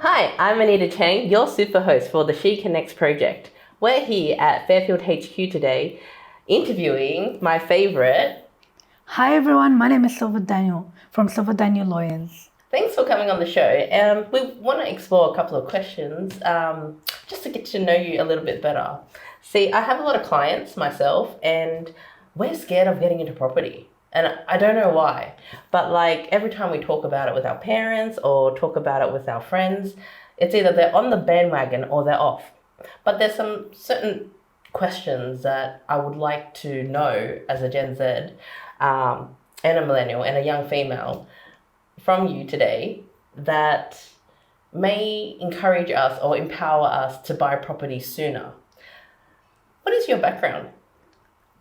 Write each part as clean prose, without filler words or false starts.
Hi, I'm Anita Chang, your super host for the She Connects project. We're here at Fairfield HQ today interviewing my favorite. Hi everyone, my name is Selva Daniel from Selva Daniel Lawyers. Thanks for coming on the show. We want to explore a couple of questions just to get to know you a little bit better. See, I have a lot of clients myself and we're scared of getting into property. And I don't know why, but like every time we talk about it with our parents or talk about it with our friends, it's either they're on the bandwagon or they're off. But there's some certain questions that I would like to know as a Gen Z and a millennial and a young female from you today that may encourage us or empower us to buy property sooner. What is your background?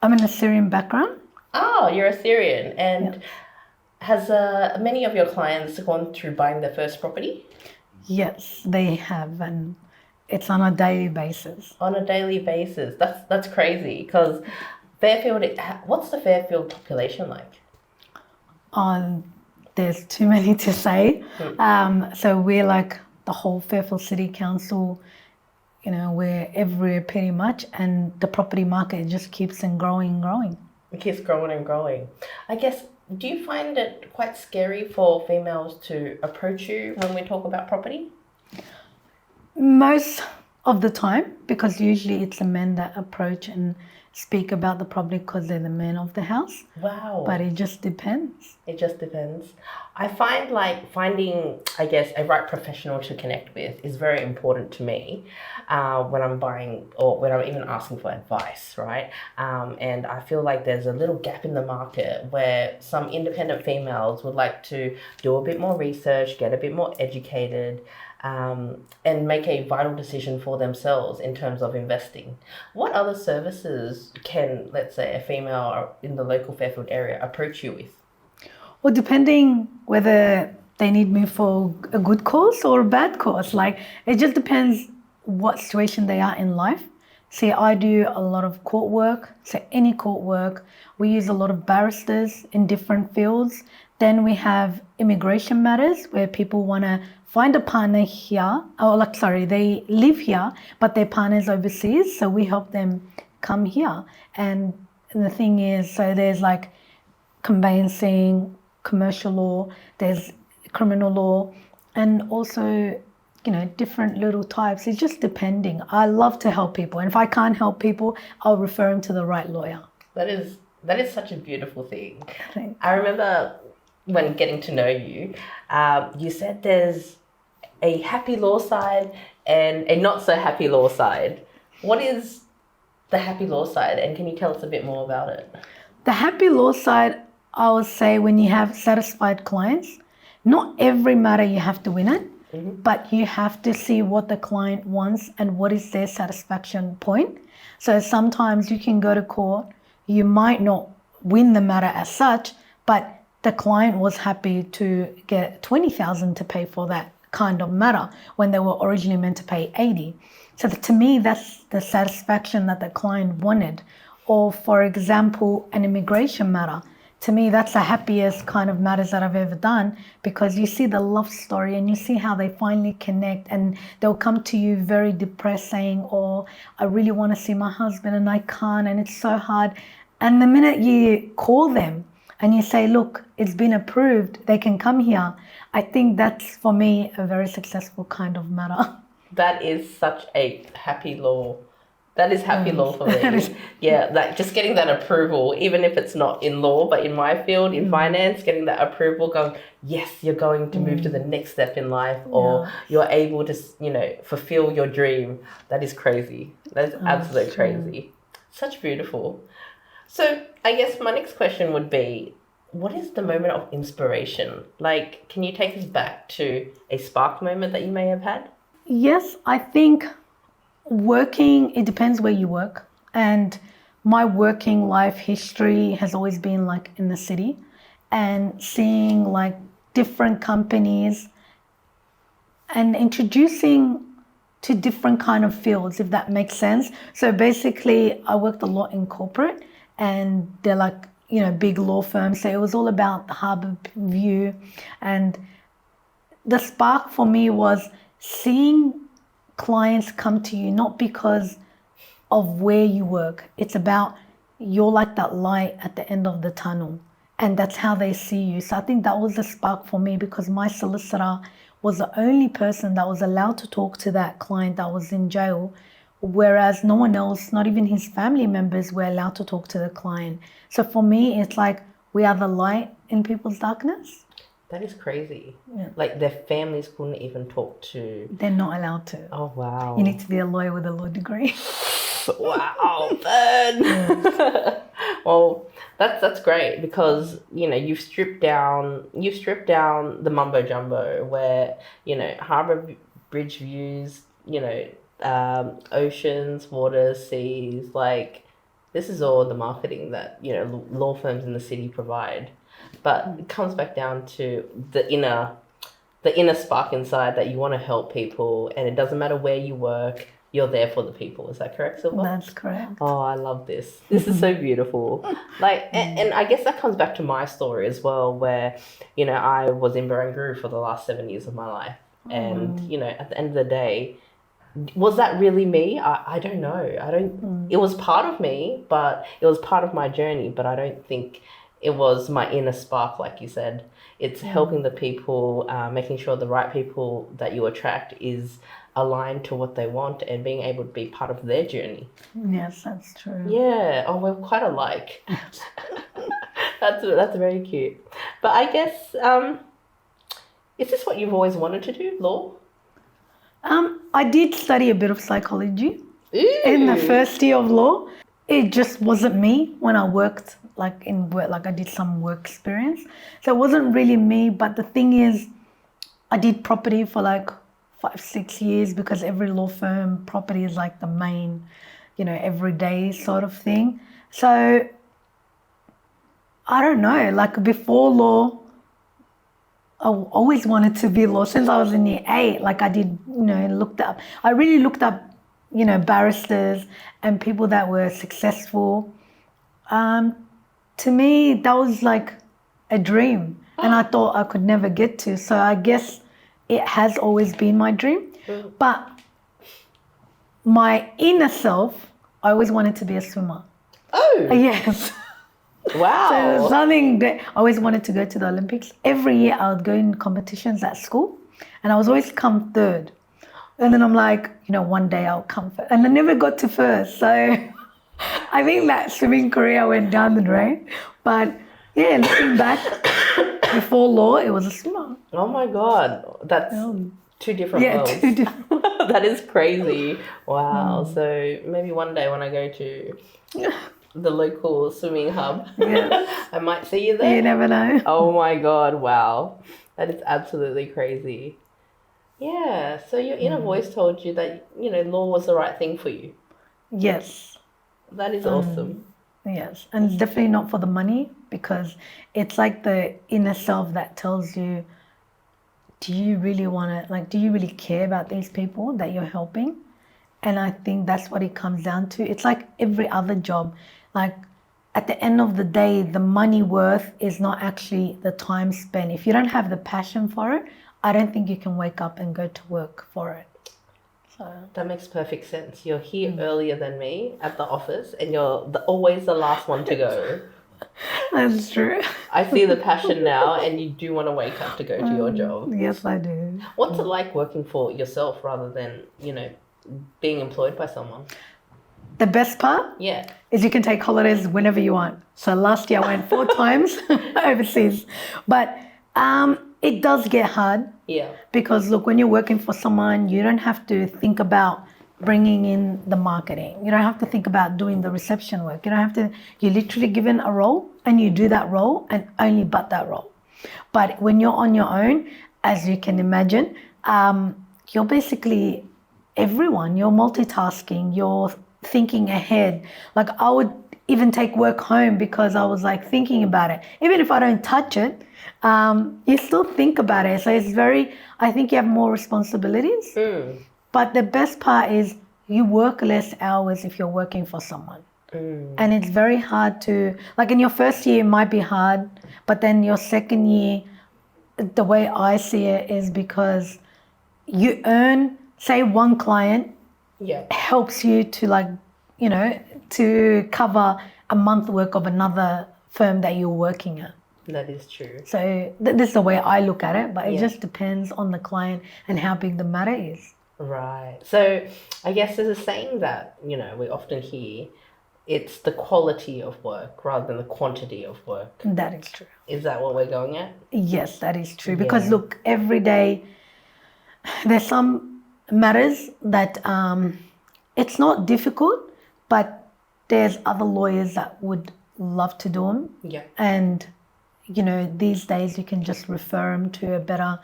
I'm an Assyrian background. Oh, you're a Syrian. And has many of your clients gone through buying their first property? Yes, they have, and it's on a daily basis. On a daily basis. That's crazy because Fairfield, what's the Fairfield population like? There's too many to say. So we're like the whole Fairfield City Council, we're everywhere pretty much, and the property market just keeps on growing and growing. It keeps growing and growing. I guess, do you find it quite scary for females to approach you when we talk about property? Most of the time, because usually it's the men that approach and speak about the property because they're the men of the house. Wow. But it just depends. It just depends. I find like finding, I guess, a right professional to connect with is very important to me when I'm buying or when I'm even asking for advice, right? And I feel like there's a little gap in the market where some independent females would like to do a bit more research, get a bit more educated, and make a vital decision for themselves in terms of investing. What other services can, let's say, a female in the local Fairfield area approach you with? Well, depending whether they need me for a good cause or a bad cause, like it just depends what situation they are in life. See, I do a lot of court work, so any court work. We use a lot of barristers in different fields. Then we have immigration matters where people want to find a partner here, they live here, but their partner's overseas, so we help them come here. And the thing is, so there's like conveyancing, commercial law, there's criminal law, and also, different little types. It's just depending. I love to help people, and if I can't help people, I'll refer them to the right lawyer. That is such a beautiful thing. I remember when getting to know you, you said there's a happy law side and a not so happy law side. What is the happy law side, and can you tell us a bit more about it? The happy law side, I would say, when you have satisfied clients, not every matter you have to win it, but you have to see what the client wants and what is their satisfaction point. So sometimes you can go to court, you might not win the matter as such, but the client was happy to get $20,000 to pay for that kind of matter when they were originally meant to pay $80,000. So to me, that's the satisfaction that the client wanted. Or for example, an immigration matter. To me, that's the happiest kind of matters that I've ever done, because you see the love story and you see how they finally connect, and they'll come to you very depressed saying, oh, I really want to see my husband and I can't, and it's so hard. And the minute you call them and you say, look, it's been approved, they can come here, I think that's, for me, a very successful kind of matter. That is such a happy law. That is happy law for me. Yeah, like just getting that approval, even if it's not in law, but in my field, in finance, getting that approval going, yes, you're going to move to the next step in life, or you're able to, fulfill your dream. That is crazy. That's absolutely crazy. Such beautiful. So I guess my next question would be, what is the moment of inspiration? Like, can you take us back to a spark moment that you may have had? Yes, I think working, it depends where you work. And my working life history has always been like in the city, and seeing like different companies and introducing to different kind of fields, if that makes sense. So basically I worked a lot in corporate, and they're like, big law firms. So it was all about the harbour view. And the spark for me was seeing clients come to you not because of where you work. It's about you're like that light at the end of the tunnel, and that's how they see you. So I think that was the spark for me, because my solicitor was the only person that was allowed to talk to that client that was in jail, whereas no one else, not even his family members, were allowed to talk to the client. So for me, it's like we are the light in people's darkness. That is crazy. Yeah. Like their families couldn't even talk to. They're not allowed to. Oh wow. You need to be a lawyer with a law degree. Wow, burn. Well, that's great, because you've stripped down the mumbo jumbo where harbour bridge views, oceans, waters, seas. Like this is all the marketing that law firms in the city provide, but it comes back down to the inner spark inside, that you want to help people, and it doesn't matter where you work. You're there for the people. Is that correct, Selva? That's correct. Oh, I love this. This is so beautiful. Like, and I guess that comes back to my story as well, where, I was in Barangaroo for the last 7 years of my life. And, at the end of the day, was that really me? I don't know. It was part of me, but it was part of my journey, but I don't think it was my inner spark, like you said. It's helping the people, making sure the right people that you attract is aligned to what they want, and being able to be part of their journey. Yes, that's true. Yeah. Oh, we're quite alike. That's very cute. But I guess, is this what you've always wanted to do, law? I did study a bit of psychology Ooh. in the first year of law. It just wasn't me when I worked, like I did some work experience. So it wasn't really me. But the thing is, I did property for like 5-6 years, because every law firm, property is like the main, everyday sort of thing. So I don't know, like before law, I always wanted to be law since I was in year 8. Like I did, I really looked up, barristers and people that were successful. To me, that was like a dream, and I thought I could never get to. So I guess it has always been my dream. But my inner self, I always wanted to be a swimmer. Oh. Yes. Wow. So it was something that I always wanted to go to the Olympics. Every year I would go in competitions at school, and I was always come third. And then I'm like, one day I'll come first. And I never got to first. So I think that swimming career went down the drain. But yeah, looking back, before law, it was a swimmer. Oh my God. That's two different worlds. Yeah, two different. That is crazy. Wow. So maybe one day when I go to the local swimming hub, I might see you there. You never know. Oh my God. Wow. That is absolutely crazy. Yeah. So your inner voice told you that, law was the right thing for you. Yes. That is awesome. Yes. And it's definitely not for the money, because it's like the inner self that tells you, do you really want to, do you really care about these people that you're helping? And I think that's what it comes down to. It's like every other job. Like at the end of the day, the money worth is not actually the time spent. If you don't have the passion for it, I don't think you can wake up and go to work for it. So that makes perfect sense. You're here earlier than me at the office, and you're always the last one to go. That's true. I see the passion now, and you do want to wake up to go to your job. Yes, I do. What's it like working for yourself rather than, being employed by someone? The best part is you can take holidays whenever you want. So last year I went 4 times overseas. But it does get hard. Yeah. Because look, when you're working for someone, you don't have to think about bringing in the marketing. You don't have to think about doing the reception work. You don't have to, you're literally given a role and you do that role and only but that role. But when you're on your own, as you can imagine, you're basically everyone. You're multitasking, you're thinking ahead. Like I would even take work home because I was like thinking about it. Even if I don't touch it, you still think about it. So it's I think you have more responsibilities. But the best part is you work less hours if you're working for someone. And it's very hard to, like in your first year, it might be hard, but then your second year, the way I see it is because you earn, say one client Yeah. helps you to like, you know, to cover a month work of another firm that you're working at. That is true. So this is the way I look at it, but it Yeah. just depends on the client and how big the matter is. Right. So I guess there's a saying that, you know, we often hear, it's the quality of work rather than the quantity of work. That is true. Is that what we're going at? Yes, that is true. Because Yeah. look, every day there's some matters that it's not difficult, but there's other lawyers that would love to do them. Yeah. And, you know, these days you can just refer them to a better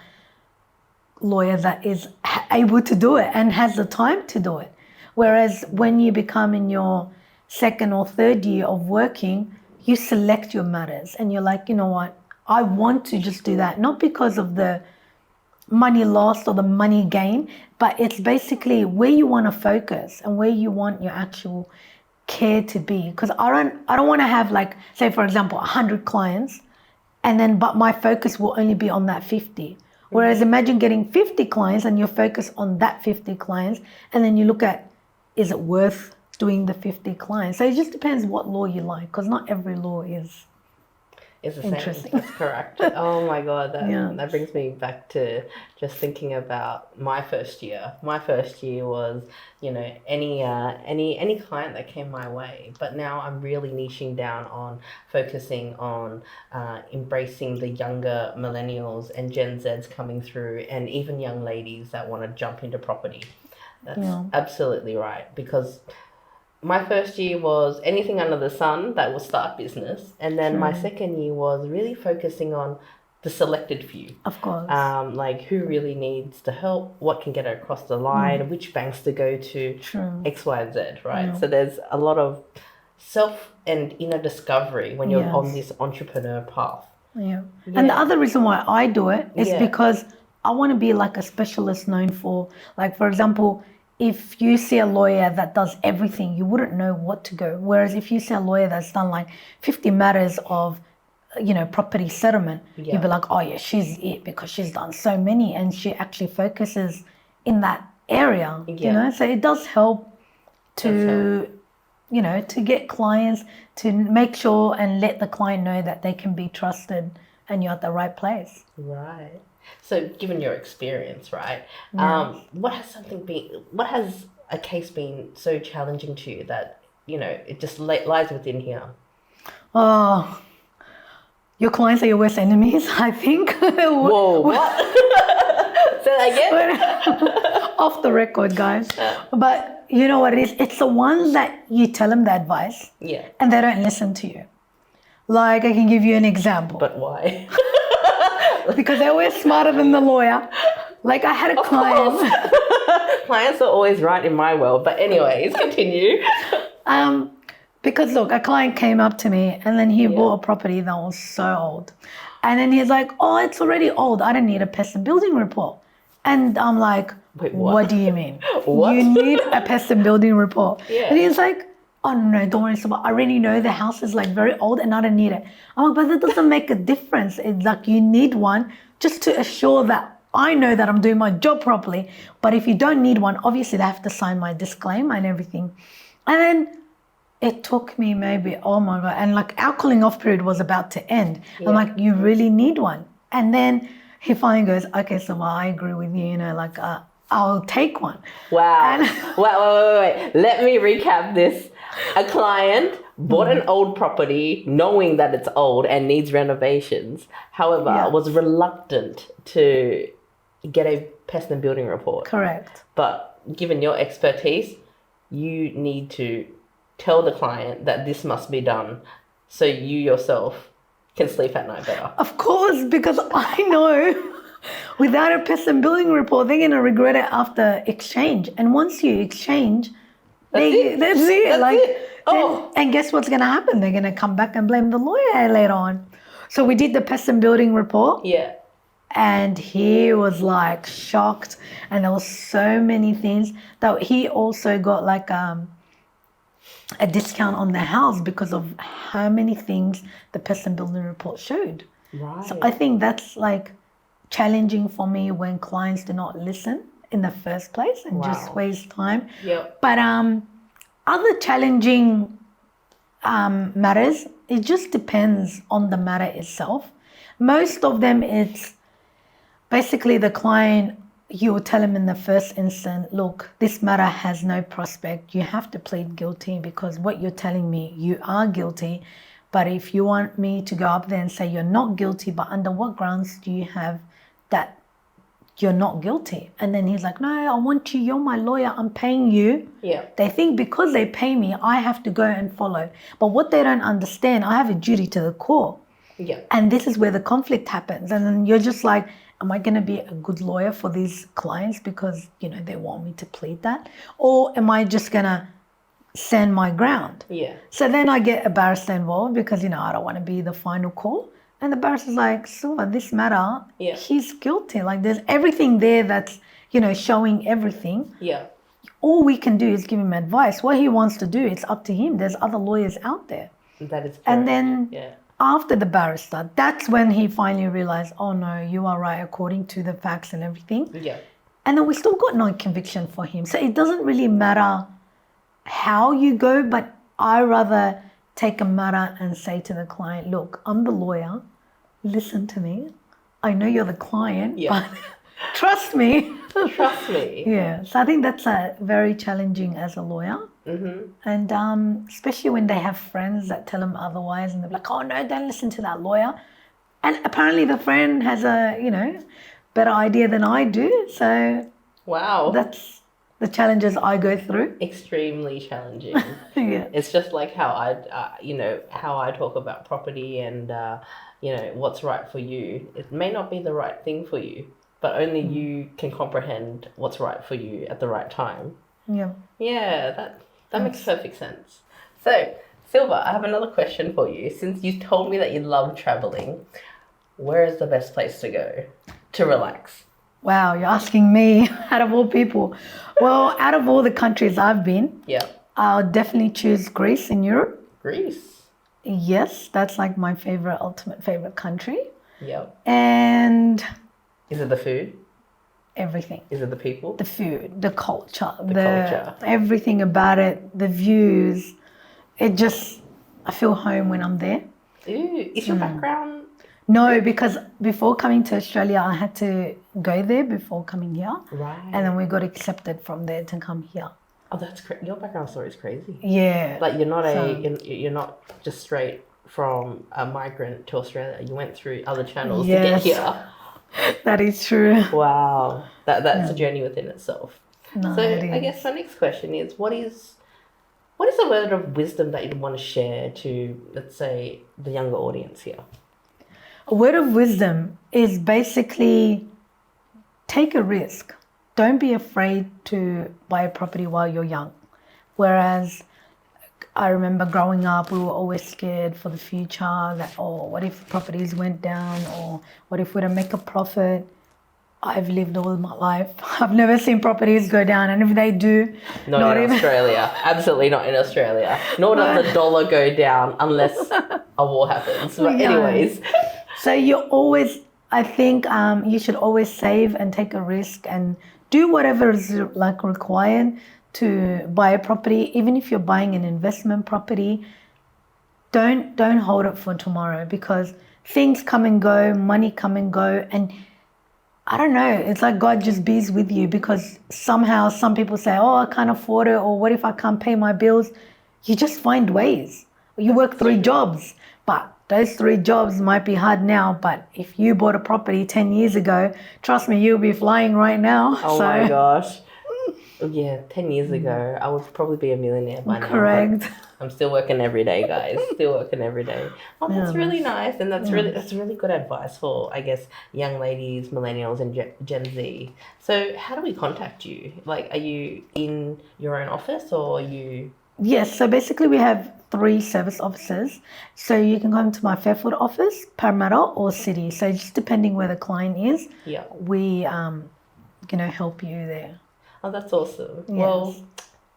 lawyer that is able to do it and has the time to do it. Whereas when you become in your second or third year of working, you select your matters and you're like, you know what, I want to just do that. Not because of the money lost or the money gain, but it's basically where you want to focus and where you want your actual care to be. Because I don't want to have, like, say for example, 100 clients and then but my focus will only be on that 50. Whereas imagine getting 50 clients and you're focused on that 50 clients, and then you look at, is it worth doing the 50 clients? So it just depends what law you like, because not every law is It's the same. interesting. That's correct. Oh my God, Yeah. that brings me back to just thinking about my first year. My first year was, you know, any client that came my way. But now I'm really niching down on focusing on embracing the younger millennials and Gen Zs coming through, and even young ladies that want to jump into property. That's absolutely right, because my first year was anything under the sun that will start business. And then my second year was really focusing on the selected few. Of course. Like who really needs the help, what can get her across the line, which banks to go to, X, Y, and Z, right? So there's a lot of self and inner discovery when you're on this entrepreneur path. Yeah. And the other reason why I do it is Yeah. because I want to be like a specialist known for, like, for example, if you see a lawyer that does everything, you wouldn't know what to go. Whereas if you see a lawyer that's done like 50 matters of, you know, property settlement, you'd be like, oh yeah, she's it, because she's done so many and she actually focuses in that area, you know? So it does help to, you know, to get clients, to make sure and let the client know that they can be trusted and you're at the right place. Right. So, given your experience, right, what has a case been so challenging to you that, you know, it just lies within here? Oh, your clients are your worst enemies, I think. Whoa, what? Say that again? Off the record, guys. But you know what it is? It's the ones that you tell them the advice and they don't listen to you. Like, I can give you an example. But why? Because they're always smarter than the lawyer. Like, I had a client. Clients are always right in my world. But anyways, continue. Because look, a client came up to me and then he bought a property that was so old. And then he's like, oh, it's already old. I don't need a pest and building report. And I'm like, wait, what do you mean? What? You need a pest and building report. Yeah. And he's like, oh no, don't worry, Selva. I already know the house is like very old and I don't need it. I'm like, but that doesn't make a difference. It's like you need one just to assure that I know that I'm doing my job properly. But if you don't need one, obviously they have to sign my disclaimer and everything. And then it took me maybe, oh my God, and like our cooling off period was about to end. I'm like, you really need one. And then he finally goes, okay, so I agree with you, you know, like I'll take one. Wow. And Wait. Let me recap this. A client bought an old property knowing that it's old and needs renovations. However, was reluctant to get a pest and building report. Correct. But given your expertise, you need to tell the client that this must be done so you yourself can sleep at night better. Of course, because I know without a pest and building report, they're going to regret it after exchange. And once you exchange, that's it. Oh. And guess what's going to happen? They're going to come back and blame the lawyer later on. So we did the pest and building report. Yeah. And he was like shocked. And there was so many things that he also got like a discount on the house because of how many things the pest and building report showed. Right. So I think that's like challenging for me when clients do not listen in the first place and just waste time. Yep. But other challenging matters, it just depends on the matter itself. Most of them, it's basically the client, you will tell him in the first instant, look, this matter has no prospect. You have to plead guilty because what you're telling me, you are guilty. But if you want me to go up there and say you're not guilty, but under what grounds do you have that you're not guilty? And then he's like, no, I want you. You're my lawyer. I'm paying you. Yeah. They think because they pay me, I have to go and follow. But what they don't understand, I have a duty to the court. Yeah. And this is where the conflict happens. And then you're just like, am I going to be a good lawyer for these clients because, they want me to plead that? Or am I just going to stand my ground? Yeah. So then I get a barrister involved because, I don't want to be the final call. And the barrister's like, Selva, this matter, he's guilty. Like there's everything there that's, showing everything. Yeah. All we can do is give him advice. What he wants to do, it's up to him. There's other lawyers out there. That is correct. And then after the barrister, that's when he finally realized, oh no, you are right, according to the facts and everything. Yeah. And then we still got no conviction for him. So it doesn't really matter how you go, but I rather take a matter and say to the client, look, I'm the lawyer. Listen to me. I know you're the client, but trust me. Trust me. Yeah. So I think that's very challenging as a lawyer. Mm-hmm. And especially when they have friends that tell them otherwise and they're like, oh, no, don't listen to that lawyer. And apparently the friend has a, better idea than I do. So that's the challenges I go through. Extremely challenging. Yeah. It's just like how how I talk about property and, what's right for you. It may not be the right thing for you, but only you can comprehend what's right for you at the right time. Yeah. Yeah, that makes perfect sense. So, Selva, I have another question for you. Since you told me that you love traveling, where is the best place to go to relax? Wow, you're asking me out of all people. Well, out of all the countries I've been, I'll definitely choose Greece in Europe. Greece? Yes, that's like my ultimate favorite country. Yep. And is it the food? Everything. Is it the people? The food, the culture, culture. Everything about it, the views. I feel home when I'm there. Ooh, is your background? No, because before coming to Australia, I had to go there before coming here. Right. And then we got accepted from there to come here. Oh, that's your background story is crazy. Yeah. Like you're not just straight from a migrant to Australia. You went through other channels to get here. That is true. Wow. That's a journey within itself. No, so I guess my next question is, what is a word of wisdom that you'd want to share to, let's say, the younger audience here? A word of wisdom is basically take a risk. Don't be afraid to buy a property while you're young. Whereas I remember growing up, we were always scared for the future that, what if properties went down, or what if we don't make a profit? I've lived all my life. I've never seen properties go down, and if they do, not in Australia. Absolutely not in Australia. Nor does the dollar go down unless a war happens. But anyways. So I think you should always save and take a risk and do whatever is required to buy a property. Even if you're buying an investment property, don't hold it for tomorrow, because things come and go, money come and go, and I don't know, it's like God just bees with you, because somehow some people say, I can't afford it, or what if I can't pay my bills? You just find ways. You work 3 jobs, but those 3 jobs might be hard now, but if you bought a property 10 years ago, trust me, you'll be flying right now. My gosh. Yeah, 10 years ago, I would probably be a millionaire by now. Correct. I'm still working every day, guys. Still working every day. Oh, that's really nice. And that's really good advice for, I guess, young ladies, millennials, and Gen Z. So how do we contact you? Like, are you in your own office, or are you... Yes, so basically we have 3 service offices. So you can come to my Fairfield office, Parramatta, or City. So just depending where the client is, we help you there. Oh, that's awesome. Yes. Well,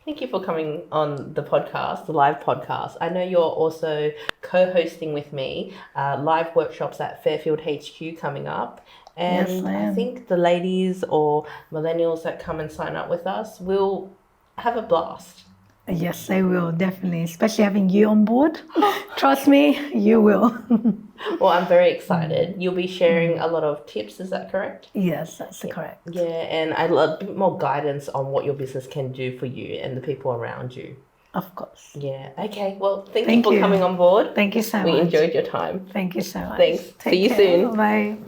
thank you for coming on the podcast, the live podcast. I know you're also co-hosting with me live workshops at Fairfield HQ coming up. And Yes, I I am. think the ladies or millennials that come and sign up with us will have a blast. Yes, I will, definitely. Especially having you on board. Trust me, you will. Well, I'm very excited. You'll be sharing a lot of tips, is that correct? Yes, that's correct. Yeah, and I'd love a bit more guidance on what your business can do for you and the people around you. Of course. Yeah. Okay. Well, thank you Thank for you. coming on board. Thank you so We much. enjoyed your time. Thank you so much. Thanks. See Take you care. soon. Bye.